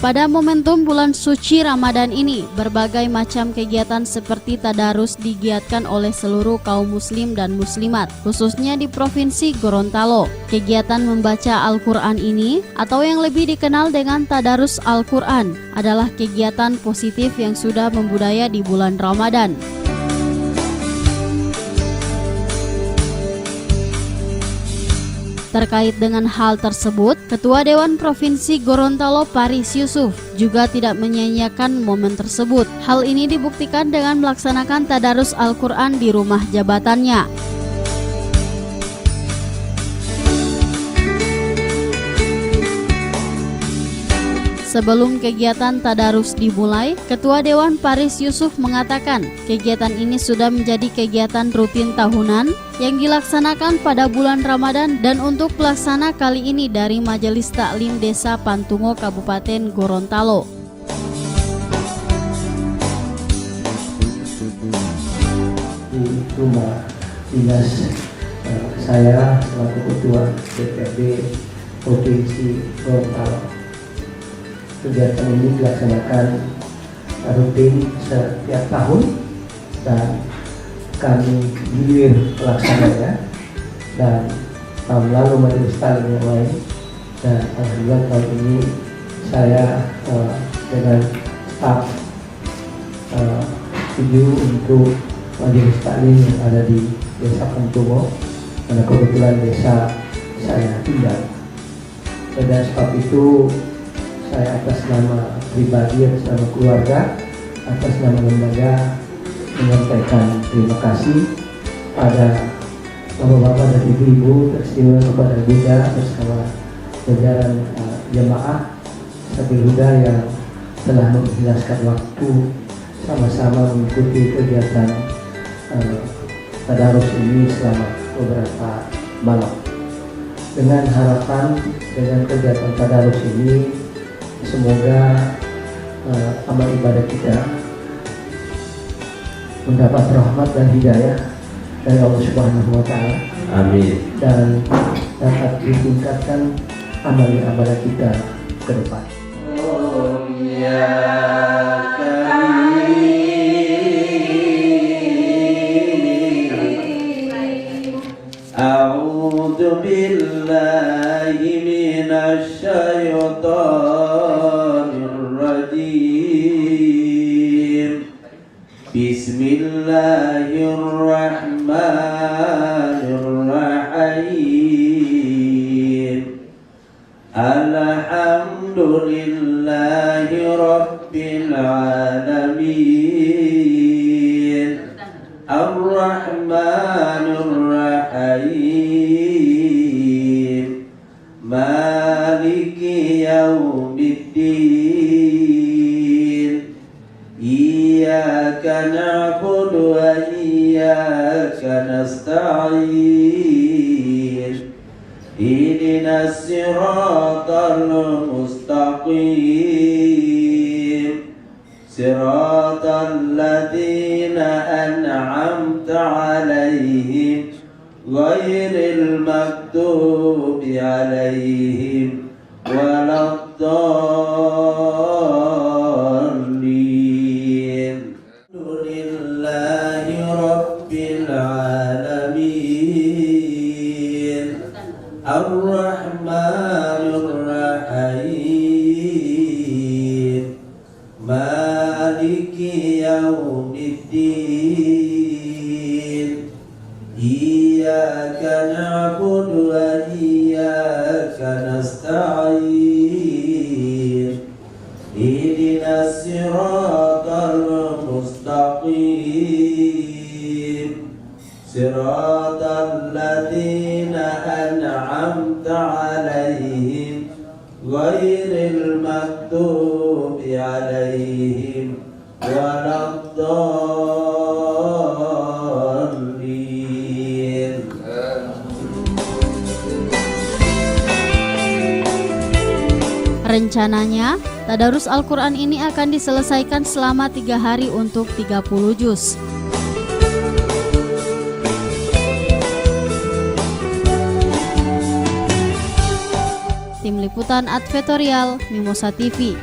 Pada momentum bulan suci Ramadan ini, berbagai macam kegiatan seperti tadarus digiatkan oleh seluruh kaum muslim dan muslimat, khususnya di Provinsi Gorontalo. Kegiatan membaca Al-Quran ini, atau yang lebih dikenal dengan tadarus Al-Quran, adalah kegiatan positif yang sudah membudaya di bulan Ramadan. Terkait dengan hal tersebut, Ketua Dewan Provinsi Gorontalo Paris Yusuf juga tidak menyia-nyiakan momen tersebut. Hal ini dibuktikan dengan melaksanakan tadarus Al-Quran di rumah jabatannya. Sebelum kegiatan tadarus dimulai, Ketua Dewan Paris Yusuf mengatakan kegiatan ini sudah menjadi kegiatan rutin tahunan yang dilaksanakan pada bulan Ramadan dan untuk pelaksana kali ini dari Majelis Taklim Desa Pantungo Kabupaten Gorontalo. Di rumah dinas saya selaku Ketua DPRD Provinsi Gorontalo. Kegiatan ini dilaksanakan rutin setiap tahun dan kami gilir pelaksananya, dan tahun lalu majelis taklim yang lain, dan alhamdulillah tahun ini saya dengan staf setuju untuk majelis taklim yang ada di Desa Pantungo, karena kebetulan desa saya tinggal. Dan sebab itu saya atas nama pribadi, atas nama keluarga, atas nama lembaga menyampaikan terima kasih pada bapak-bapak dan ibu-ibu, teristimewa kepada Buddha bersama jajaran jemaah Sabil Huda yang telah mengikhlaskan waktu sama-sama mengikuti kegiatan tadarus ini selama beberapa malam. Dengan harapan dengan kegiatan tadarus ini semoga amal ibadah kita mendapat rahmat dan hidayah dari Allah Subhanahu wa Ta'ala. Amin. Dan dapat ditingkatkan amal ibadah kita ke depan. A'udzu billahi minasy syaithanir rajim. Bismillahirrahmanirrahim. Alhamdulillahi rabbil alamin. Ar-Rahmanir Rahim. Maliki yaumiddin. Iyyaka na'budu wa iyyaka nasta'in. Ihdinas siratal mustaqim. Siratal ladzina an'amta 'alaihim ghairil maghdubi 'alaihim waladdallin. Alhamdulillahi rabbil alamin. Ar-Rahmanir Rahim. Maliki yaumiddin. Iyyaka na'budu wa iyyaka nasta'in. Ihdinas siratal mustaqim. Siratal ladzina an'amta 'alaihim ghairil maghdubi 'alaihim waladdallin. Rencananya, tadarus Al-Quran ini akan diselesaikan selama 3 hari untuk 30 juz. Tim Liputan Advertorial Mimosa TV.